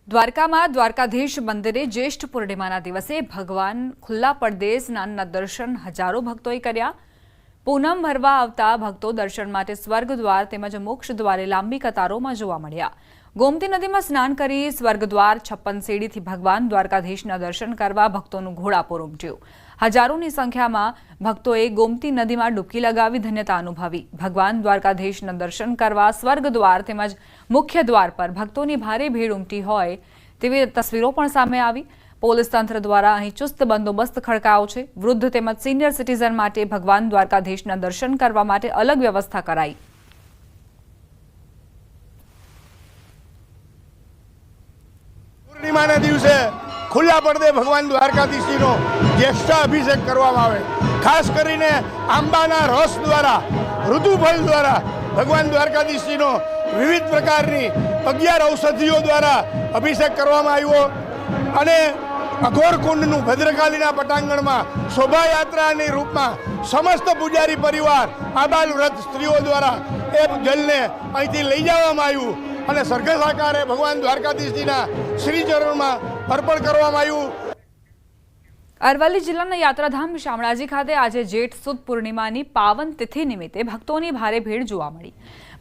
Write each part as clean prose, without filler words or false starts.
દ્વારકામાં દ્વારકાધીશ મંદિરે જ્યેષ્ઠ પૂર્ણિમાના દિવસે ભગવાન ખુલ્લા પડદે સ્નાનના દર્શન હજારો ભક્તોએ કર્યા। પૂનમ ભરવા આવતા ભક્તો દર્શન માટે સ્વર્ગદ્વાર તેમજ મોક્ષ દ્વારે લાંબી કતારોમાં જોવા મળ્યા। ગોમતી નદીમાં સ્નાન કરી સ્વર્ગદ્વાર 56 સીડીથી ભગવાન દ્વારકાધીશના દર્શન કરવા ભક્તોનું ઘોડાપૂર ઉમટ્યું। હજારોની સંખ્યામાં ભક્તોએ ગોમતી નદીમાં ડૂબકી લગાવી ધન્યતા અનુભવી। ભગવાન દ્વારકાધીશના દર્શન કરવા સ્વર્ગદ્વાર તેમજ મુખ્ય દ્વાર પર ભક્તોની ભારે ભીડ ઉમટી હોય તેવી તસવીરો પણ સામે આવી। પોલીસ તંત્ર દ્વારા અહીં ચુસ્ત બંદોબસ્ત ખડકાયો છે। વૃદ્ધ તેમજ સિનિયર સિટીઝન માટે ભગવાન દ્વારકાધીશના દર્શન કરવા માટે અલગ વ્યવસ્થા કરાઈ। પૂર્ણિમાના દિવસે ખુલ્લા પડદે ભગવાન દ્વારકાધીશજીનો જ્યેષ્ઠ અભિષેક કરવામાં આવે। ખાસ કરીને આંબાના રસ દ્વારા, ઋતુફળ દ્વારા ભગવાન દ્વારકાધીશજીનો વિવિધ પ્રકારની 11 ઔષધિઓ દ્વારા અભિષેક કરવામાં આવ્યો અને અઘોરકુંડનું ભદ્રકાલીના પટાંગણમાં શોભાયાત્રાની રૂપમાં સમસ્ત પૂજારી પરિવાર, આબાલ વ્રત સ્ત્રીઓ દ્વારા એ જલને અહીંથી લઈ જવામાં આવ્યું અને સરઘસ આકારે ભગવાન દ્વારકાધીશજીના શ્રીચરણમાં અર્પણ કરવામાં આવ્યું। અરવલ્લી જિલ્લાના યાત્રાધામ શામળાજી ખાતે આજે જેઠ સુદ પૂર્ણિમાની પાવન તિથિ નિમિત્તે ભક્તોની ભારે ભીડ જોવા મળી।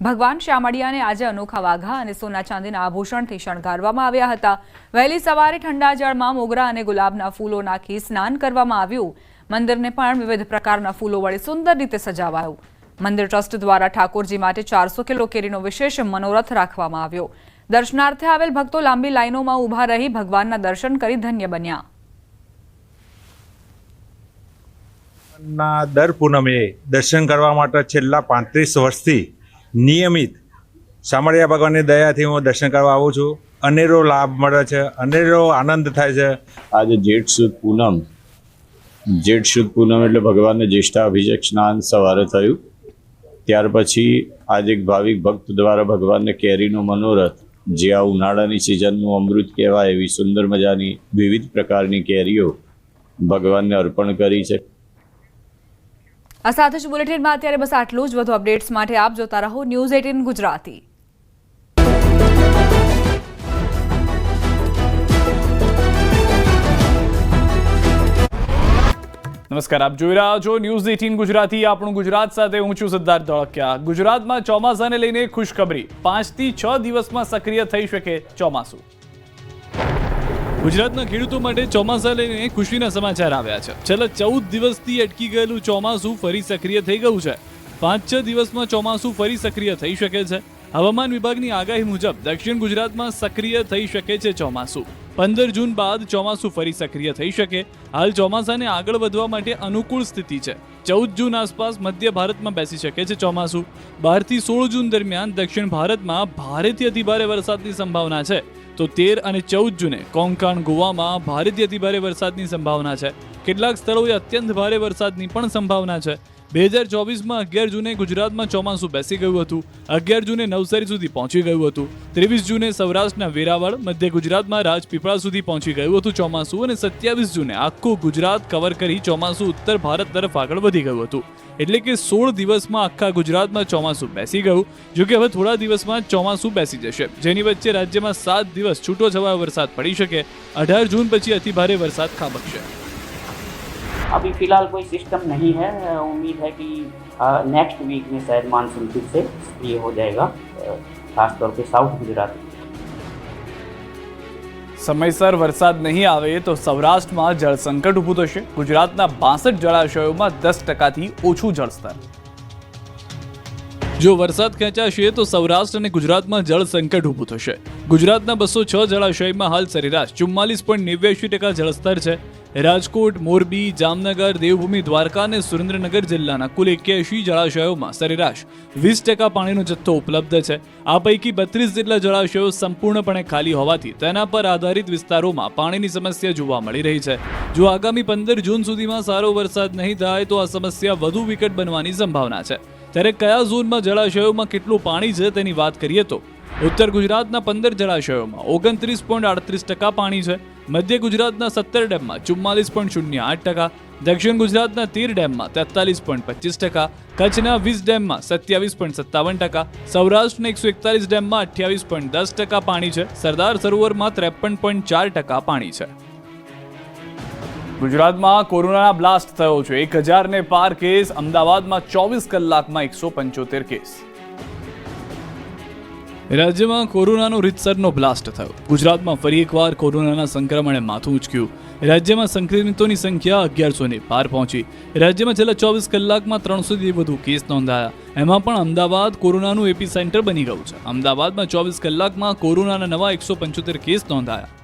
ભગવાન શામળિયાને આજે અનોખા વાઘા અને સોના ચાંદીના આભૂષણથી શણગારવામાં આવ્યા હતા। વહેલી સવારે ઠંડા જળમાં મોગરા અને ગુલાબના ફૂલો નાખી સ્નાન કરવામાં આવ્યું। મંદિરને પણ વિવિધ પ્રકારના ફૂલો વડે સુંદર રીતે સજાવાયું। મંદિર ટ્રસ્ટ દ્વારા ઠાકોરજી માટે 400 કિલો કેરીનો વિશેષ મનોરથ રાખવામાં આવ્યો। દર્શનાર્થે આવેલ ભક્તો લાંબી લાઈનોમાં ઊભા રહી ભગવાનના દર્શન કરી ધન્ય બન્યા। દર પૂનમે દર્શન કરવા માટે છેલ્લા 35 વર્ષથી નિયમિત શામળિયા ભગવાનની દયાથી હું દર્શન કરવા આવું છું। અનેરો લાભ મળે છે, અનેરો આનંદ થાય છે। આજે જેઠ સુદ પૂનમ એટલે ભગવાનને જ્યેષ્ઠાભિષેક સ્નાન સવારે થયું। ત્યાર પછી આજે એક ભાવિક ભક્ત દ્વારા ભગવાનને કેરીનો મનોરથ, જે આ ઉનાળાની સિઝનનું અમૃત કહેવાય એવી સુંદર મજાની વિવિધ પ્રકારની કેરીઓ ભગવાનને અર્પણ કરી છે। આ સાથે જ બુલેટિનમાં અત્યારે બસ આટલું જ। વધુ અપડેટ્સ માટે આપ જોતા રહો ન્યૂઝ 18 ગુજરાતી। નમસ્કાર, આપ જોઈ રહ્યા છો ન્યૂઝ 18 ગુજરાતી। આપણું ગુજરાત સાથે હું છું સિદ્ધાર્થ ધોળકિયા। ગુજરાતમાં ચોમાસાને લઈને ખુશખબરી, 5 થી 6 દિવસમાં સક્રિય થઈ શકે ચોમાસું। ગુજરાતના ખેડૂતો માટે ચોમાસા લઈને ખુશીના સમાચાર આવ્યા છે। છેલ્લા 14 દિવસથી અટકી ગયેલું ચોમાસું ફરી સક્રિય થઈ ગયું છે। 5-6 દિવસમાં ચોમાસું ફરી સક્રિય થઈ શકે છે। હવામાન વિભાગની આગાહી મુજબ દક્ષિણ ગુજરાતમાં સક્રિય થઈ શકે છે ચોમાસું। 15 જૂન બાદ ચોમાસું ફરી સક્રિય થઈ શકે। હાલ ચોમાસાને આગળ વધવા માટે અનુકૂળ સ્થિતિ છે। 14 જૂન આસપાસ મધ્ય ભારતમાં બેસી શકે છે ચોમાસું। 12 થી 16 જૂન દરમિયાન દક્ષિણ ભારતમાં ભારેથી અતિભારે વરસાદની સંભાવના છે, તો 13 અને 14 જૂને કોંકણ, ગોવામાં ભારેથી અતિભારે વરસાદની સંભાવના છે। કેટલાક સ્થળોએ અત્યંત ભારે વરસાદની પણ સંભાવના છે। 2024માં 11 જૂને ગુજરાતમાં ચોમાસું બેસી ગયું હતું। 11 જૂને નવસારી સુધી પહોંચી ગયું હતું। 23 જૂને સૌરાષ્ટ્રના વેરાવળ, મધ્ય ગુજરાતમાં રાજપીપળા સુધી પહોંચી ગયું હતું ચોમાસું અને 27 જૂને આખું ગુજરાત કવર કરી ચોમાસું ઉત્તર ભારત તરફ આગળ વધી ગયું હતું। એટલે કે 16 દિવસમાં આખા ગુજરાતમાં ચોમાસું બેસી ગયું। જો કે હવે થોડા દિવસમાં ચોમાસું બેસી જશે, જેની વચ્ચે રાજ્યમાં 7 દિવસ છૂટો છવાયો વરસાદ પડી શકે। 18 जून પછી અતિભારે વરસાદ ખાબકશે। अभी फिलहाल कोई सिस्टम नहीं है। उम्मीद है कि नेक्स्ट वीक में शायद मानसून फिर से सक्रिय हो जाएगा, खासतौर पे साउथ गुजरात में। સમયસર વરસાદ નહીં આવે તો સૌરાષ્ટ્રમાં જળ સંકટ ઊભું થશે। ગુજરાતના 62 જળાશયોમાં 10%થી ઓછું જળસ્તર। જો વરસાદ ખેંચાશે તો સૌરાષ્ટ્ર અને ગુજરાતમાં જળ સંકટ ઊભું થશે। ગુજરાતના 206 જળાશયોમાં હાલ સરેરાશ 44.89% જળસ્તર છે। રાજકોટ, મોરબી, જામનગર, દેવભૂમિ, દ્વારકા અને સુરેન્દ્રનગર જિલ્લાના કુલ 81 જળાશયોમાં સરેરાશ 20% પાણીનો જથ્થો ઉપલબ્ધ છે। આ પૈકી 32 જેટલા જળાશયો સંપૂર્ણપણે ખાલી હોવાથી તેના પર આધારિત વિસ્તારોમાં પાણીની સમસ્યા જોવા મળી રહી છે। જો આગામી 15 જૂન સુધીમાં સારો વરસાદ નહીં થાય તો આ સમસ્યા વધુ વિકટ બનવાની સંભાવના છે। ત્યારે કયા ઝોનમાં જળાશયોમાં કેટલું પાણી છે તેની વાત કરીએ તો ઉત્તર ગુજરાતના 15 જળાશયોમાં 29.38% પાણી છે. મધ્ય ગુજરાતના 17 ડેમમાં 44.08%, દક્ષિણ ગુજરાતના 13 ડેમમાં 43.25%, કચ્છના 20 ડેમમાં 27.57%, સૌરાષ્ટ્રના 141 ડેમમાં 28.10% પાણી છે. સરદાર સરોવરમાં 53.4% પાણી છે. ગુજરાતમાં કોરોનાના બ્લાસ્ટ થયો છે. 1000ને પાર કેસ. અમદાવાદમાં 24 કલાકમાં 175 કેસ. રાજ્યમાં કોરોનાનો રીતસરનો બ્લાસ્ટ થયો. ગુજરાતમાં ફરી એકવાર કોરોનાના સંક્રમણે માથું ઉંચક્યું. રાજ્યમાં સંક્રમિતોની સંખ્યા 1100ને પાર પહોંચી. રાજ્યમાં છેલ્લા 24 કલાકમાં 300થી વધુ કેસ નોંધાયા. એમાં પણ અમદાવાદ કોરોનાનું એપી સેન્ટર બની ગયું છે. અમદાવાદમાં 24 કલાકમાં કોરોનાના નવા 175 કેસ નોંધાયા.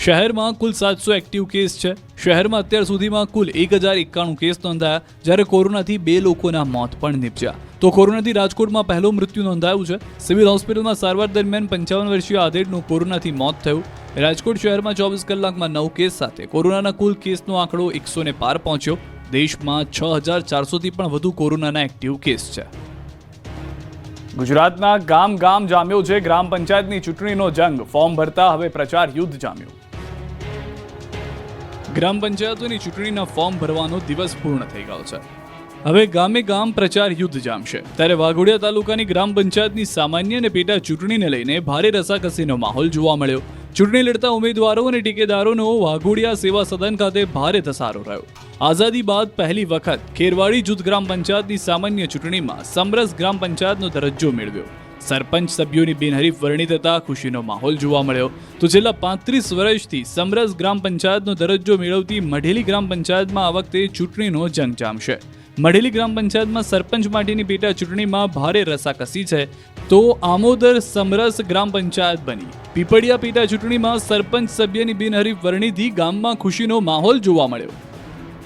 શહેરમાં કુલ 700 એક્ટિવ કેસ છે. શહેરમાં અત્યાર સુધીમાં કુલ 1091 કેસ નોંધાયા, જ્યારે કોરોનાથી 2 લોકોના મોત પણ નીપજ્યા. તો કોરોનાથી રાજકોટમાં પહેલું મૃત્યુ નોંધાયું છે. સિવિલ હોસ્પિટલમાં સારવાર દરમિયાન 55 વર્ષીય આધેડનું કોરોનાથી મોત થયું. રાજકોટ શહેરમાં 24 કલાકમાં 9 કેસ સાથે કોરોનાના કુલ કેસનો આંકડો 100ને પાર પહોંચ્યો. દેશમાં 6400થી પણ વધુ કોરોનાના એક્ટિવ કેસ છે. ગુજરાતના ગામ ગામ જામ્યો છે ગ્રામ પંચાયતની ચૂંટણીનો જંગ. ફોર્મ ભરતા હવે પ્રચાર યુદ્ધ જામ્યું. ગ્રામ પંચાયતોની ચૂંટણીના ફોર્મ ભરવાનો દિવસ પૂર્ણ થઈ ગયો છે. હવે ગામે ગામ પ્રચાર યુદ્ધ જામશે. ત્યારે વાઘોડિયા તાલુકાની ગ્રામ પંચાયતની સામાન્ય અને પેટા ચૂંટણીને લઈને ભારે રસાકસીનો માહોલ જોવા મળ્યો. ચૂંટણી લડતા ઉમેદવારો અને ટેકેદારોનો વાઘોડિયા સેવા સદન ખાતે ભારે ધસારો રહ્યો. આઝાદી બાદ પહેલી વખત ખેરવાડી જૂથ ગ્રામ પંચાયતની સામાન્ય ચૂંટણીમાં સમરસ ગ્રામ પંચાયતનો દરજ્જો મેળવ્યો. સરપંચ સભ્યોની બિનહરીફ વરણી થતા ખુશીનો માહોલ જોવા મળ્યો. તો છેલ્લા 35 વર્ષથી સમરસ ગ્રામ પંચાયતનો દરજ્જો મેળવતી મઢેલી ગ્રામ પંચાયતમાં આ વખતે ચૂંટણીનો જંગ જામશે. મઢેલી ગ્રામ પંચાયતમાં સરપંચ માટેની પેટા ચૂંટણીમાં ભારે રસાકસી છે. તો આમોદર સમરસ ગ્રામ પંચાયત બની. પીપળિયા પેટા ચૂંટણીમાં સરપંચ સભ્યની બિનહરીફ વરણીથી ગામમાં ખુશીનો માહોલ જોવા મળ્યો.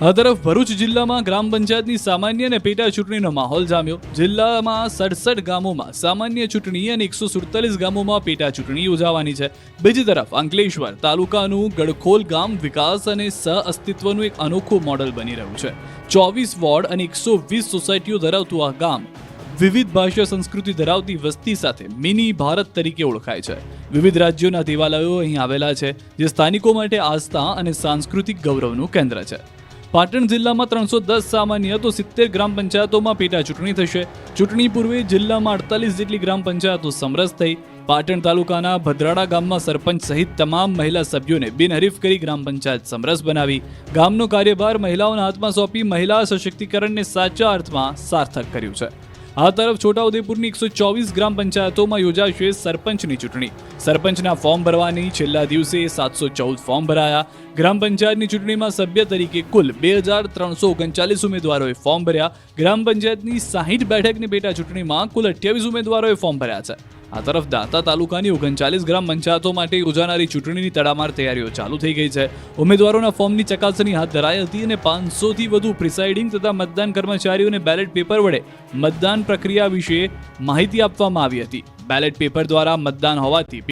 આ તરફ ભરૂચ જિલ્લામાં ગ્રામ પંચાયતની સામાન્ય અને પેટા ચૂંટણીનો માહોલ જામ્યો. જિલ્લામાં 67 ગામોમાં સામાન્ય ચૂંટણી અને 147 ગામોમાં પેટા ચૂંટણી યોજાવાની છે. બીજી તરફ અંકલેશ્વર તાલુકાનું ગડખોલ ગામ વિકાસ અને સહઅસ્તિત્વનું એક અનોખું મોડલ બની રહ્યું છે. 24 વોર્ડ અને 120 સોસાયટીઓ ધરાવતું આ ગામ વિવિધ ભાષા સંસ્કૃતિ ધરાવતી વસ્તી સાથે મિની ભારત તરીકે ઓળખાય છે. વિવિધ રાજ્યોના દેવાલયો અહીં આવેલા છે, જે સ્થાનિકો માટે આસ્થા અને સાંસ્કૃતિક ગૌરવનું કેન્દ્ર છે. પાટણ જિલ્લામાં 310 સામાન્ય તો 70 ગ્રામ પંચાયતોમાં પેટા ચૂંટણી થશે. ચૂંટણી પૂર્વે જિલ્લામાં 48 જેટલી ગ્રામ પંચાયતો સમરસ થઈ. પાટણ તાલુકાના ભદ્રાડા ગામમાં સરપંચ સહિત તમામ મહિલા સભ્યોને બિનહરીફ કરી ગ્રામ પંચાયત સમરસ બનાવી. ગામનો કાર્યભાર મહિલાઓના હાથમાં સોંપી મહિલા સશક્તિકરણને સાચા અર્થમાં સાર્થક કર્યું છે. આ તરફ છોટાઉદેપુરની 124 ગ્રામ પંચાયતોમાં યોજાશે સરપંચની ચૂંટણી. સરપંચના ફોર્મ ભરવાની છેલ્લા દિવસે 714 ફોર્મ ભરાયા. ગ્રામ પંચાયતની ચૂંટણીમાં સભ્ય તરીકે કુલ 2339 ઉમેદવારોએ ફોર્મ ભર્યા. ગ્રામ પંચાયતની 60 બેઠકની પેટા ચૂંટણીમાં કુલ 28 ઉમેદવારોએ ફોર્મ ભર્યા છે. આ તરફ દાંતા તાલુકાની 39 ગ્રામ પંચાયતો માટે યોજાનારી ચૂંટણીની તડામાર તૈયારીઓ ચાલુ થઈ ગઈ છે. ઉમેદવારોના ફોર્મની ચકાસણી હાથ ધરાઈ હતી અને 500થી વધુ પ્રિસાઇડિંગ તથા મતદાન કર્મચારીઓને બેલેટ પેપર વડે મતદાન પ્રક્રિયા વિશે માહિતી આપવામાં આવી હતી. બેલેટ પેપર દ્વારા મતદાન હોવાથી